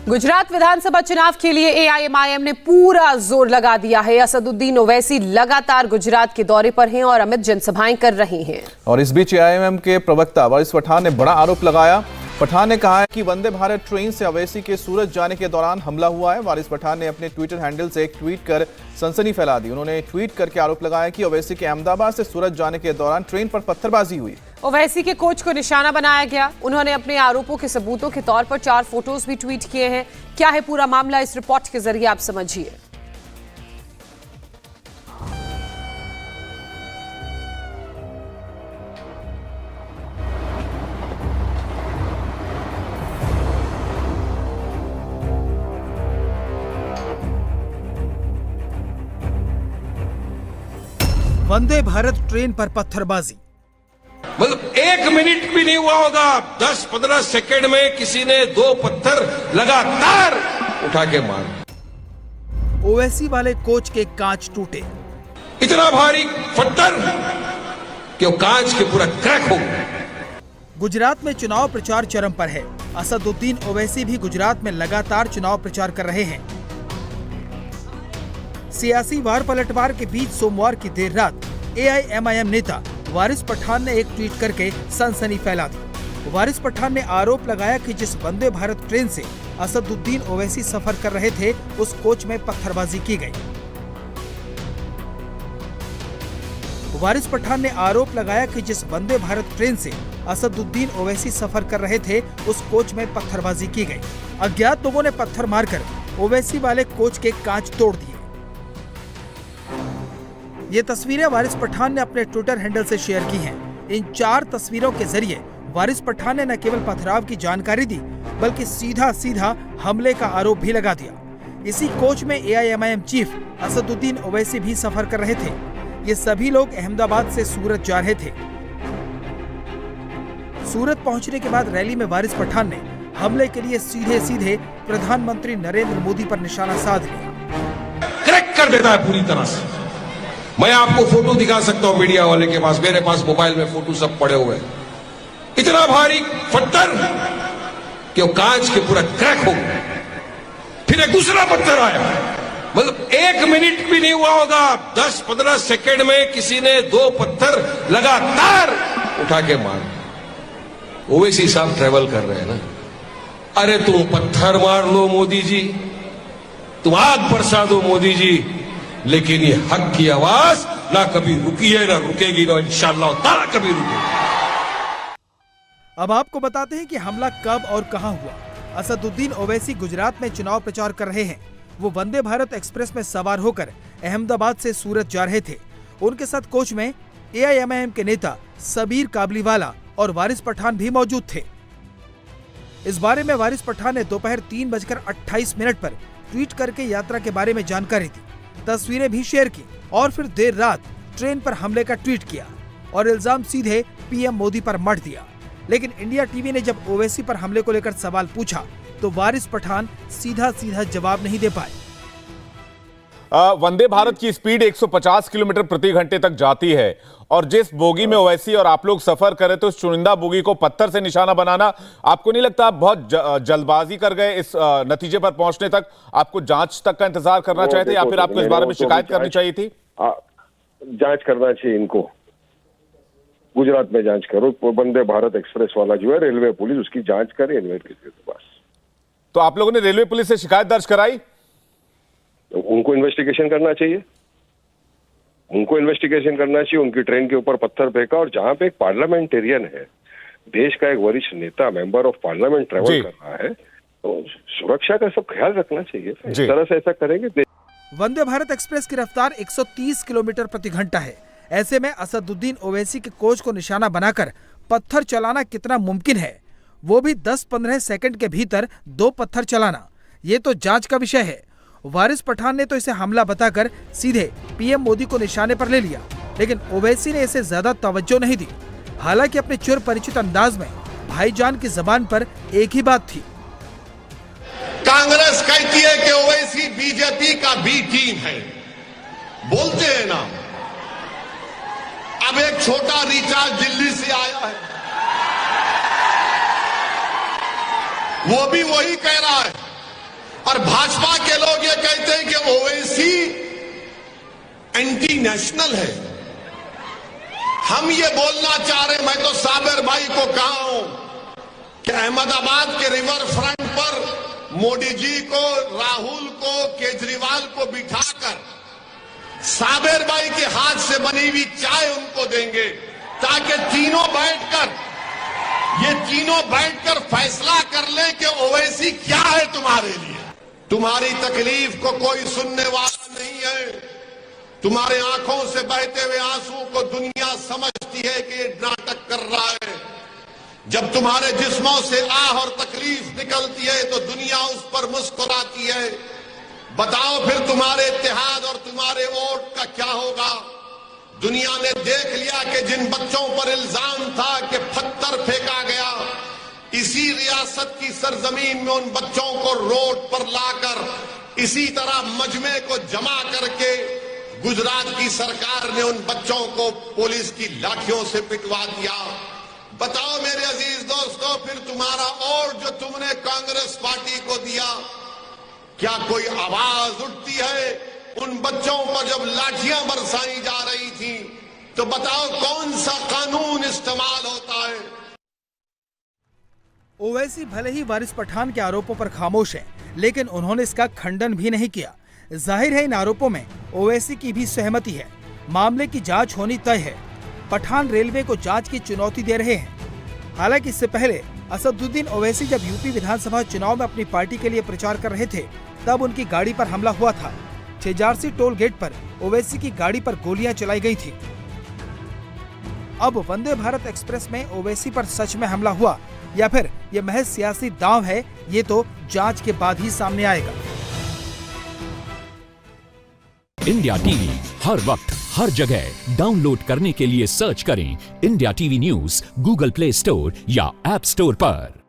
गुजरात विधानसभा चुनाव के लिए एआईएमआईएम ने पूरा जोर लगा दिया है। असदुद्दीन ओवैसी लगातार गुजरात के दौरे पर हैं और अमित जनसभाएं कर रहे हैं। और इस बीच एआईएमआईएम के प्रवक्ता वारिस पठान ने बड़ा आरोप लगाया। पठान ने कहा है कि वंदे भारत ट्रेन से ओवैसी के सूरत जाने के दौरान हमला हुआ है। वारिस पठान ने अपने ट्विटर हैंडल से एक ट्वीट कर सनसनी फैला दी। उन्होंने ट्वीट करके आरोप लगाया कि ओवैसी के अहमदाबाद से सूरत जाने के दौरान ट्रेन पर पत्थरबाजी हुई। ओवैसी के कोच को निशाना बनाया गया। उन्होंने अपने आरोपों के सबूतों के तौर पर 4 फोटोज भी ट्वीट किए हैं। क्या है पूरा मामला, इस रिपोर्ट के जरिए आप समझिए। वंदे भारत ट्रेन पर पत्थरबाजी, मतलब 1 मिनट भी नहीं हुआ होगा, 10-15 सेकंड में किसी ने 2 पत्थर लगातार उठा के मारे। ओवैसी वाले कोच के कांच टूटे। इतना भारी पत्थर कि वो कांच के पूरा क्रैक हो गया। गुजरात में चुनाव प्रचार चरम पर है। असदुद्दीन ओवैसी भी गुजरात में लगातार चुनाव प्रचार कर रहे हैं। सियासी वार पलटवार के बीच सोमवार की देर रात एआईएमआईएम नेता वारिस पठान ने एक ट्वीट करके सनसनी फैला दी। वारिस पठान ने आरोप लगाया कि जिस वंदे भारत ट्रेन से असदुद्दीन ओवैसी सफर कर रहे थे, उस कोच में पत्थरबाजी की गई। वारिस पठान ने आरोप लगाया कि जिस वंदे भारत ट्रेन से असदुद्दीन ओवैसी सफर कर रहे थे, उस कोच में पत्थरबाजी की गई। अज्ञात लोगों ने पत्थर मारकर ओवैसी वाले कोच के कांच तोड़ दिए। ये तस्वीरें वारिस पठान ने अपने ट्विटर हैंडल से शेयर की हैं। इन 4 तस्वीरों के जरिए वारिस पठान ने न केवल पथराव की जानकारी दी, बल्कि सीधा हमले का आरोप भी लगा दिया। इसी कोच में एआईएमआईएम चीफ असदुद्दीन ओवैसी भी सफर कर रहे थे। ये सभी लोग अहमदाबाद से सूरत जा रहे थे। सूरत पहुंचने के बाद रैली में वारिस पठान ने हमले के लिए सीधे प्रधानमंत्री नरेंद्र मोदी पर निशाना साध लिया। क्रैक कर देता है पूरी तरह से। मैं आपको फोटो दिखा सकता हूं मीडिया वाले के पास, मेरे पास मोबाइल में फोटो सब पड़े हुए हैं। इतना भारी पत्थर कि वो कांच के पूरा क्रैक हो गया। फिर एक दूसरा पत्थर आया, मतलब 1 मिनट भी नहीं हुआ होगा, 10-15 सेकंड में किसी ने 2 पत्थर लगातार उठा के मारे। ओवैसी साहब ट्रेवल कर रहे हैं ना। अरे तुम पत्थर मार लो मोदी जी, तुम आग बरसा दो मोदी जी, लेकिन ये हक की आवाज ना कभी रुकी है, ना रुकेगी, ना इंशाअल्लाह ताला कभी रुकेगी। अब आपको बताते हैं कि हमला कब और कहां हुआ। असदुद्दीन ओवैसी गुजरात में चुनाव प्रचार कर रहे हैं। वो वंदे भारत एक्सप्रेस में सवार होकर अहमदाबाद से सूरत जा रहे थे। उनके साथ कोच में एआईएमआईएम के नेता सबीर काबलीवाला और वारिस पठान भी मौजूद थे। इस बारे में वारिस पठान ने दोपहर 3:28 पर ट्वीट करके यात्रा के बारे में जानकारी दी, तस्वीरें भी शेयर की और फिर देर रात ट्रेन पर हमले का ट्वीट किया और इल्जाम सीधे पीएम मोदी पर मढ़ दिया। लेकिन इंडिया टीवी ने जब ओवैसी पर हमले को लेकर सवाल पूछा, तो वारिस पठान सीधा जवाब नहीं दे पाए। वंदे भारत की स्पीड 150 किलोमीटर प्रति घंटे तक जाती है और जिस बोगी में ओवैसी और आप लोग सफर करे तो उस चुनिंदा बोगी को पत्थर से निशाना बनाना, आपको नहीं लगता आप बहुत जल्दबाजी कर गए इस नतीजे पर पहुंचने तक? आपको जांच तक का इंतजार करना चाहिए था या फिर आपको इस बारे में शिकायत करनी चाहिए थी? जांच करना चाहिए इनको। गुजरात में जांच करो। वंदे भारत एक्सप्रेस वाला जो है, रेलवे पुलिस उसकी जांच करे इन्वेस्टिगेशन के पास। तो आप लोगों ने रेलवे पुलिस से शिकायत दर्ज कराई? उनको इन्वेस्टिगेशन करना चाहिए, उनकी ट्रेन के ऊपर पत्थर फेंका। और जहां पे एक पार्लियामेंटेरियन है, देश का एक वरिष्ठ नेता, मेंबर ऑफ पार्लियामेंट ट्रेवल कर रहा है, तो सुरक्षा का सब ख्याल रखना चाहिए। इस तरह से ऐसा करेंगे। वंदे भारत एक्सप्रेस की रफ्तार 130 किलोमीटर प्रति घंटा है। ऐसे में असदुद्दीन ओवैसी के कोच को निशाना बनाकर पत्थर चलाना कितना मुमकिन है, वो भी 10-15 सेकंड के भीतर 2 पत्थर चलाना, ये तो जांच का विषय है। वारिस पठान ने तो इसे हमला बताकर सीधे पीएम मोदी को निशाने पर ले लिया, लेकिन ओवैसी ने इसे ज्यादा तवज्जो नहीं दी। हालांकि अपने चिर परिचित अंदाज में भाईजान की जबान पर एक ही बात थी। कांग्रेस कहती है कि ओवैसी बीजेपी का बी टीम है, बोलते हैं ना। अब एक छोटा रिचार्ज दिल्ली से आया है, वो भी वही कह रहा है और भाजपा के लोग ये कहते हैं कि ओवैसी एंटी नेशनल है। हम ये बोलना चाह रहे, मैं तो साबिर भाई को कहा हूं कि अहमदाबाद के रिवर फ्रंट पर मोदी जी को, राहुल को, केजरीवाल को बिठाकर साबिर भाई के हाथ से बनी हुई चाय उनको देंगे, ताकि ये तीनों बैठकर फैसला कर ले कि ओवैसी क्या है तुम्हारे लिए। तुम्हारी तकलीफ को कोई सुनने वाला नहीं है। तुम्हारे आंखों से बहते हुए आंसू को दुनिया समझती है कि ये नाटक कर रहा है। जब तुम्हारे जिस्मों से आह और तकलीफ निकलती है तो दुनिया उस पर मुस्कुराती है। बताओ फिर तुम्हारे इत्तेहाद और तुम्हारे वोट का क्या होगा। दुनिया ने देख लिया कि जिन बच्चों पर इल्जाम था कि पत्थर फेंका गया, इसी रियासत की सरजमीन में उन बच्चों को रोड पर लाकर इसी तरह मजमे को जमा करके गुजरात की सरकार ने उन बच्चों को पुलिस की लाठियों से पिटवा दिया। बताओ मेरे अजीज दोस्तों, फिर तुम्हारा और जो तुमने कांग्रेस पार्टी को दिया, क्या कोई आवाज उठती है? उन बच्चों पर जब लाठियां बरसाई जा रही थी तो बताओ कौन सा कानून इस्तेमाल होता है? ओवैसी भले ही वारिस पठान के आरोपों पर खामोश है, लेकिन उन्होंने इसका खंडन भी नहीं किया। जाहिर है इन आरोपों में ओवैसी की भी सहमति है। मामले की जांच होनी तय है। पठान रेलवे को जांच की चुनौती दे रहे हैं। हालांकि इससे पहले असदुद्दीन ओवैसी जब यूपी विधानसभा चुनाव में अपनी पार्टी के लिए प्रचार कर रहे थे, तब उनकी गाड़ी पर हमला हुआ था। छेजारसी टोल गेट पर ओवैसी की गाड़ी पर गोलियां चलाई गई थी। अब वंदे भारत एक्सप्रेस में ओवैसी पर सच में हमला हुआ या फिर ये महज सियासी दांव है, ये तो जांच के बाद ही सामने आएगा। इंडिया टीवी हर वक्त हर जगह डाउनलोड करने के लिए सर्च करें India TV news Google play store या ऐप स्टोर पर।